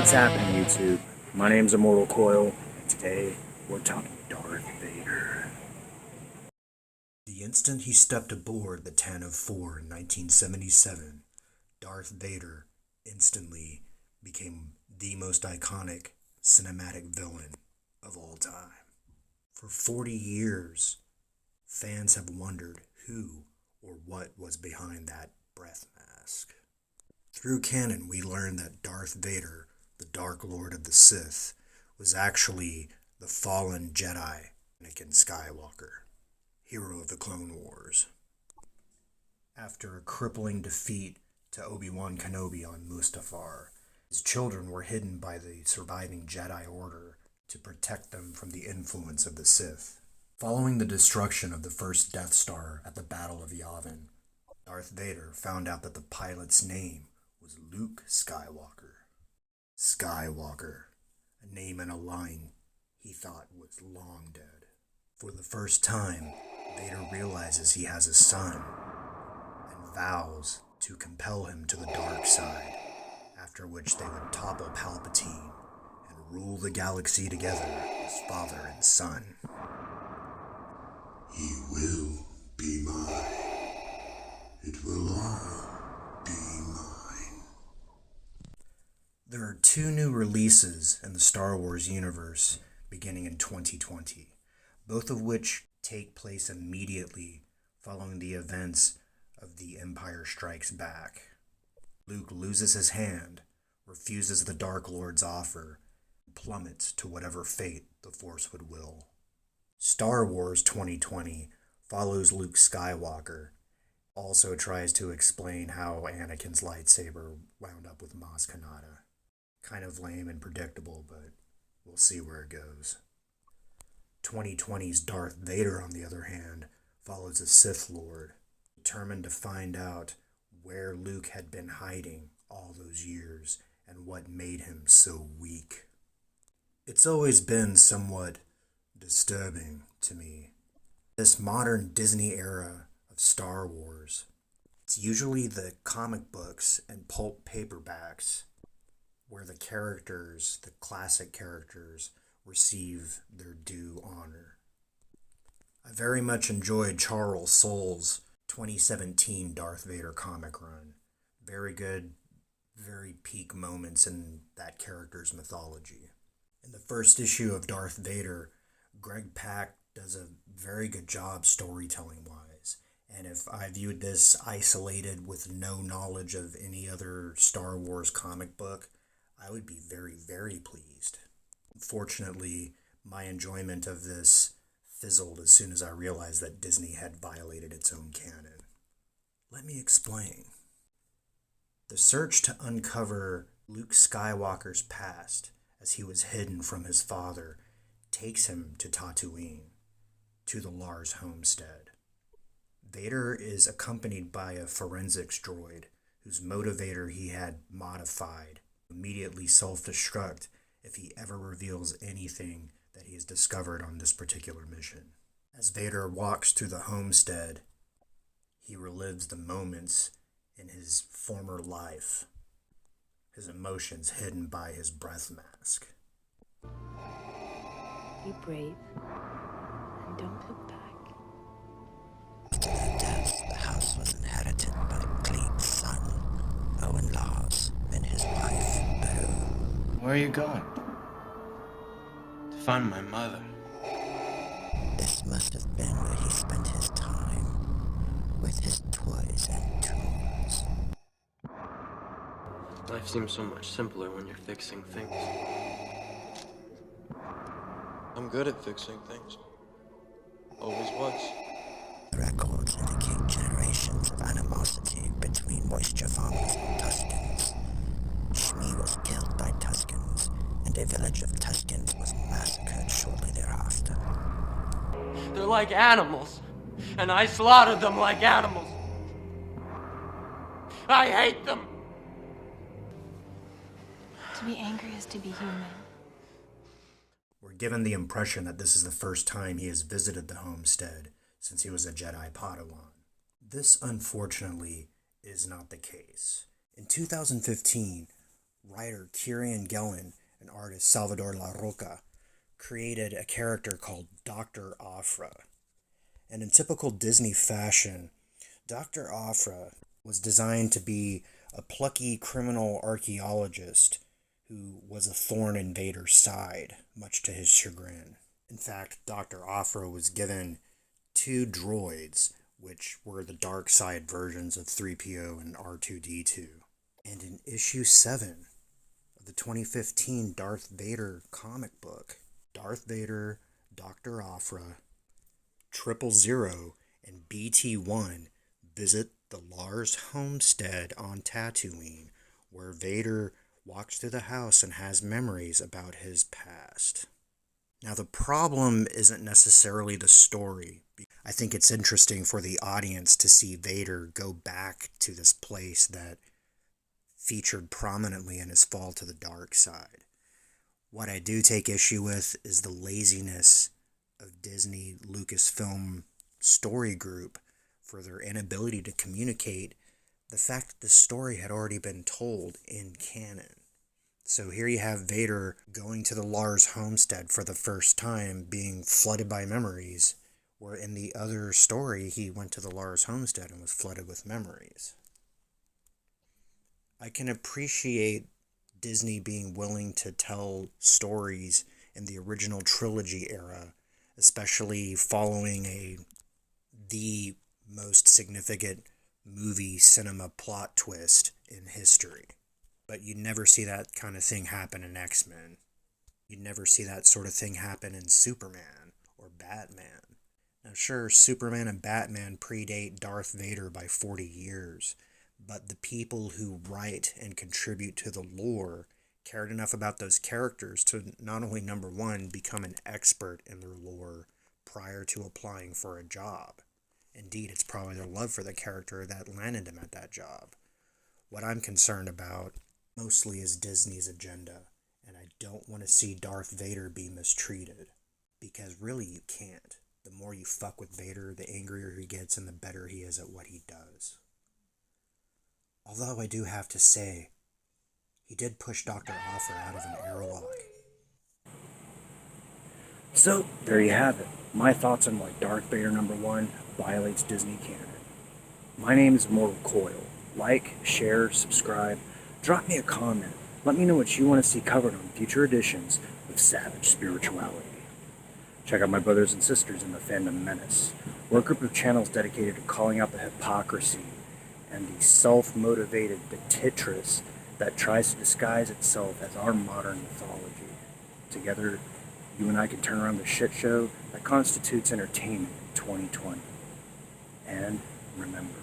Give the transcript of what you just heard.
What's happening, YouTube? My name's Immortal Coil, and today we're talking Darth Vader. The instant he stepped aboard the Tantive 4 in 1977, Darth Vader instantly became the most iconic cinematic villain of all time. For 40 years, fans have wondered who or what was behind that breath mask. Through Canon, we learned that Darth Vader, the Dark Lord of the Sith, was actually the fallen Jedi, Anakin Skywalker, hero of the Clone Wars. After a crippling defeat to Obi-Wan Kenobi on Mustafar, his children were hidden by the surviving Jedi Order to protect them from the influence of the Sith. Following the destruction of the first Death Star at the Battle of Yavin, Darth Vader found out that the pilot's name was Luke Skywalker. Skywalker, a name and a line he thought was long dead. For the first time, Vader realizes he has a son and vows to compel him to the dark side, after which they would topple Palpatine and rule the galaxy together as father and son. He will be mine. It will all be mine. There are 2 new releases in the Star Wars universe beginning in 2020, both of which take place immediately following the events of The Empire Strikes Back. Luke loses his hand, refuses the Dark Lord's offer, and plummets to whatever fate the Force would will. Star Wars 2020 follows Luke Skywalker, also tries to explain how Anakin's lightsaber wound up with Maz Kanata. Kind of lame and predictable, but we'll see where it goes. 2020's Darth Vader, on the other hand, follows a Sith Lord, determined to find out where Luke had been hiding all those years and what made him so weak. It's always been somewhat disturbing to me. This modern Disney era of Star Wars, it's usually the comic books and pulp paperbacks where the characters, the classic characters, receive their due honor. I very much enjoyed Charles Soule's 2017 Darth Vader comic run. Very good, very peak moments in that character's mythology. In the first issue of Darth Vader, Greg Pak does a very good job storytelling-wise. And if I viewed this isolated with no knowledge of any other Star Wars comic book, I would be very, very pleased. Unfortunately, my enjoyment of this fizzled as soon as I realized that Disney had violated its own canon. Let me explain. The search to uncover Luke Skywalker's past as he was hidden from his father takes him to Tatooine, to the Lars homestead. Vader is accompanied by a forensics droid whose motivator he had modified to immediately self-destruct if he ever reveals anything that he has discovered on this particular mission. As Vader walks through the homestead, he relives the moments in his former life, his emotions hidden by his breath mask. Be brave and don't look back. After their deaths, the house was inherited by Cleet's son, Owen Lars, and his wife, Beru. Where are you going? To find my mother. This must have been where he spent his time, with his toys and tools. Life seems so much simpler when you're fixing things. I'm good at fixing things. Always was. The records indicate generations of animosity between moisture farmers and Tuscans. Shmi was killed by Tuscans, and a village of Tuscans was massacred shortly thereafter. They're like animals, and I slaughtered them like animals. I hate them. To be angry is to be human. We're given the impression that this is the first time he has visited the homestead since he was a Jedi Padawan. This, unfortunately, is not the case. In 2015, writer Kieran Gillen and artist Salvador La Roca created a character called Dr. Afra. And in typical Disney fashion, Dr. Afra was designed to be a plucky criminal archaeologist who was a thorn in Vader's side, much to his chagrin. In fact, Dr. Afra was given 2 droids, which were the dark side versions of 3PO and R2-D2. And in issue 7 of the 2015 Darth Vader comic book, Darth Vader, Dr. Afra, 000, and BT-1 visit the Lars homestead on Tatooine, where Vader walks through the house and has memories about his past. Now, the problem isn't necessarily the story. I think it's interesting for the audience to see Vader go back to this place that featured prominently in his fall to the dark side. What I do take issue with is the laziness of Disney Lucasfilm story group for their inability to communicate the fact that the story had already been told in canon. So here you have Vader going to the Lars homestead for the first time, being flooded by memories, where in the other story he went to the Lars homestead and was flooded with memories. I can appreciate Disney being willing to tell stories in the original trilogy era, especially following the most significant movie cinema plot twist in history. But you'd never see that kind of thing happen in X-Men. You'd never see that sort of thing happen in Superman or Batman. Now sure, Superman and Batman predate Darth Vader by 40 years, but the people who write and contribute to the lore cared enough about those characters to not only, number one, become an expert in their lore prior to applying for a job. Indeed, it's probably their love for the character that landed them at that job. What I'm concerned about mostly is Disney's agenda, and I don't want to see Darth Vader be mistreated, because really you can't. The more you fuck with Vader, the angrier he gets and the better he is at what he does. Although I do have to say, he did push Dr. Afra out of an airlock. So, there you have it. My thoughts on why Darth Vader #1 violates Disney canon. My name is Mortal Coil. Like, share, subscribe, drop me a comment. Let me know what you want to see covered on future editions of Savage Spirituality. Check out my brothers and sisters in the Fandom Menace. We're a group of channels dedicated to calling out the hypocrisy and the self-motivated Tetris that tries to disguise itself as our modern mythology. Together, you and I can turn around the shit show that constitutes entertainment in 2020. And remember,